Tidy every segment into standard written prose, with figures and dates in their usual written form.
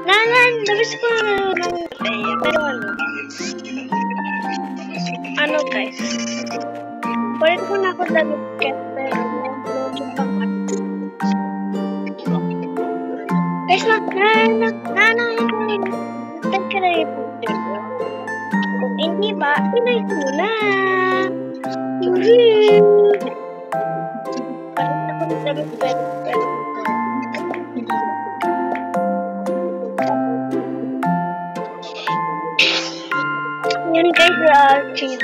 Nabis ko nung pero ano guys, pwede ko na ako dalagkat pero guys, nagkakalayo po dito. Kung hindi ba, pinay ko na. Parang ako dalagkat pero yun guys, cheese.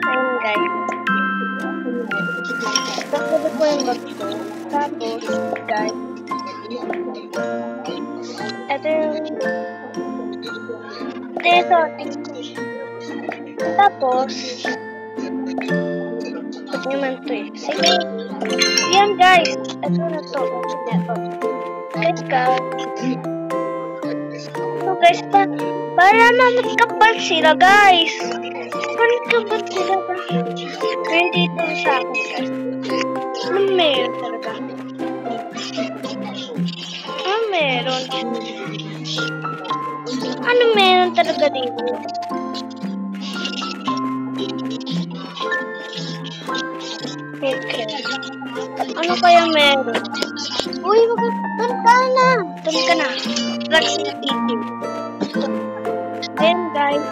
Ayun guys. Tapos ko yung bagto. Tapos, guys. Ito yung tapos, ito naman ito eh. Sige. Yan guys. Ito na to. Guys, so guys, para magkapal sila guys. Magkapal sila guys. Ngayon dito sa akin guys. Ano meron talaga? Ano meron? Ano meron talaga dito? Okay. Ano kaya meron? Uy, doon ka na. Doon ka na. Let's eat you. Ayan guys.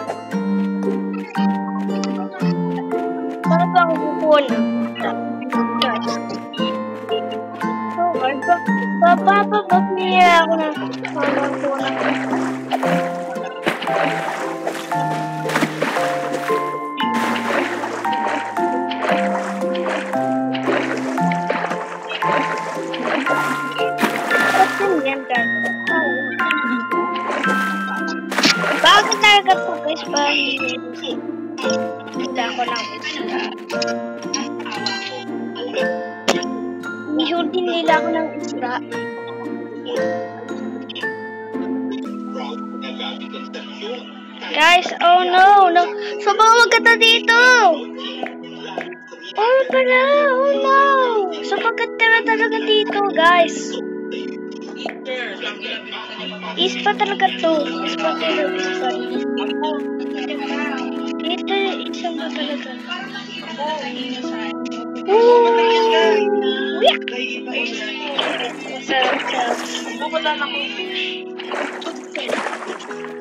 Para pa ako kukuha na. Guys. So guys, papapapapniya ako na. Kukuha na. Bakit talaga po guys ba hindi ako lang isla? Nihuli nila ako ng isla. Guys, oh no. Sobrang maganda dito. Oh pala, oh no. Sobrang maganda na talaga dito guys. Ispa talaga to. Ispa talaga. Ito isang ba talaga.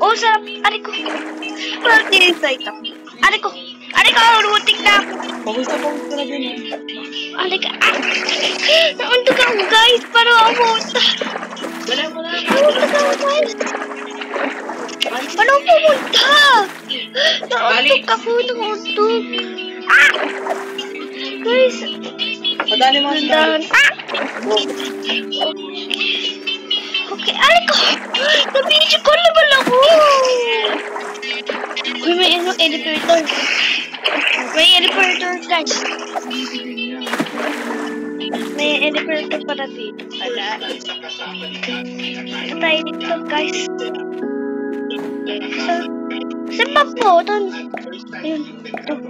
Oh, sarap. Ari ko. Ari ko. Rutik na ako. Pawis na din. Ari ka. Nauntok ako guys. Parang ako. Nauntok ako guys. Paano pumunta? Nauntok ako. Guys. Padali mo siya. Okay, ay ko! Nabidyo ko naman ako! Uy, may elevator. May elevator, guys. May elevator para dito. Wala. Tayo dito, guys. Saan pa po? Doon. Ayun. Tuk.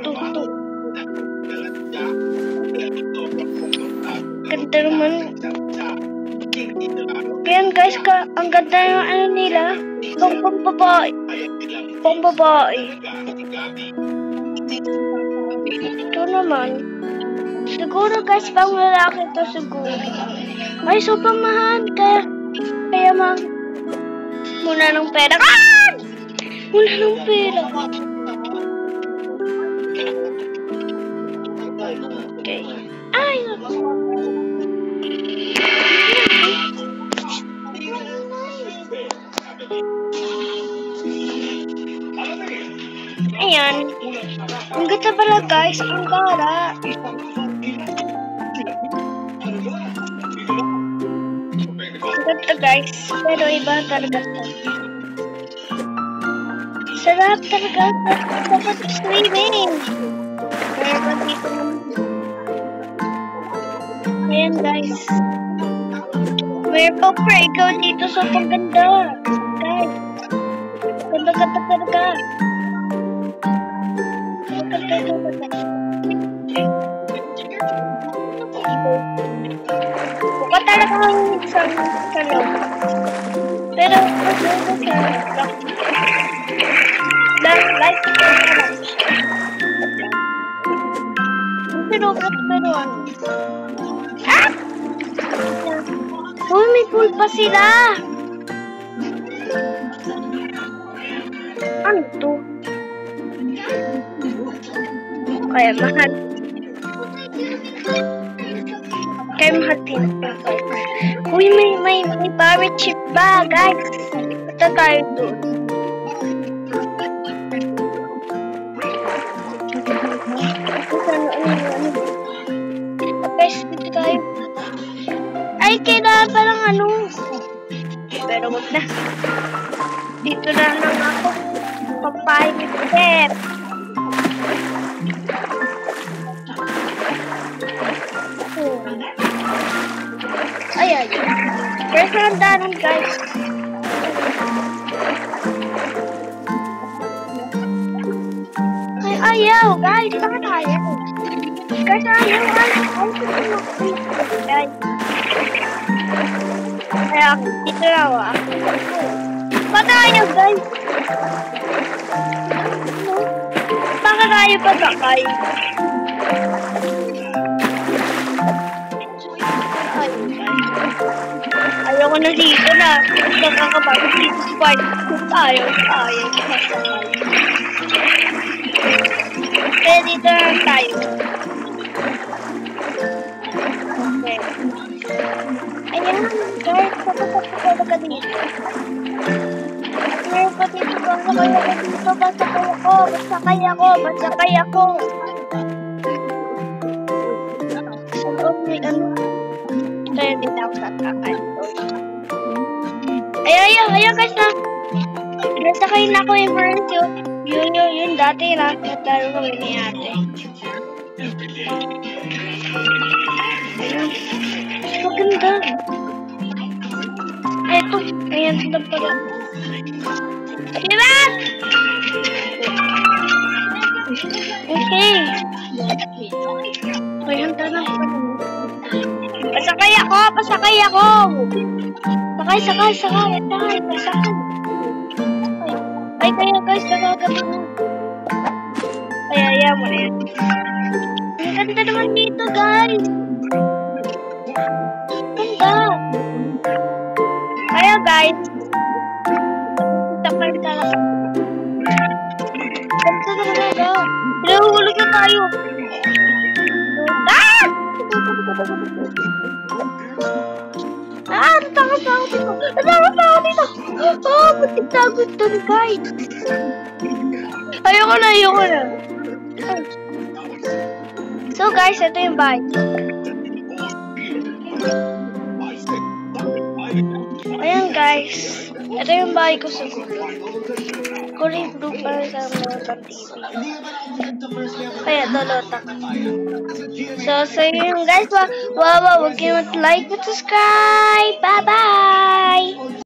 Ganda naman. Ayan guys, ang ganda yung ano nila. Pang-babae. Ito naman. Siguro guys, pang lalaki to siguro. Ay, sobrang mahal. Kaya muna ng pera. Muna ng pera. Okay. Ay, ayan. Ang ganda pala guys. Ang gara. Ang ganda guys. Pero iba talaga to. Sarap talaga. Dapat swimming. Meron dito naman. Ayan guys. Meron pa ikaw dito sa pagganda. Guys. Ganda-ganda talaga. Buka talaga ang isang salon. Pero, like ko na lang siya. Pero ano? Ah! Uy, may pool pa sila! Ano to? Kaya mahal. Kaya mahal din pa. Uy, may pirate ship ba, guys? Punta tayo doon. Guys, dito tayo. Ay, kailangan palang ano. Pero wag na. Dito na lang ako. Papayag step. Ay. First round down, guys. Ay, ayaw, guys. Bakit ayaw? Guys, ayaw. Guys. Kaya, dito na ako. Bakit ayaw, guys? Bakit ayaw pa sakay? Ayoko na dito na. Nakakabagod dito si Bart. Ayaw. Kaya dito na tayo. Okay. Ayan, guys. Kapag ka dito. At meron pa dito. Basakay ako. Okay, ano? Kaya din ako sa kakay. Ayan guys na. Nasakay na ako yung first yun dati na. Naglaro kami ni ate. Maganda. Eto. Ayan sila pala. Diba? Okay. Ayan tala. Pasakay ako! Sakay! Ay, kaya guys, nakagano. Kaya mo na yan. Ang ganda naman dito, guys. Ganda. Kaya guys, sakay talaga. Ganda naman talaga. Pinahulog na tayo. Natakot ako dito. Butik tagot doon, guys. Ayoko na. So, guys, ito yung bahay. Ayan, guys. Ito yung bahay ko sa kulay blue para sa mga TV. Kaya, dolota ka. So yun, guys. Wow, huwag kayo mag-like at subscribe. Bye-bye!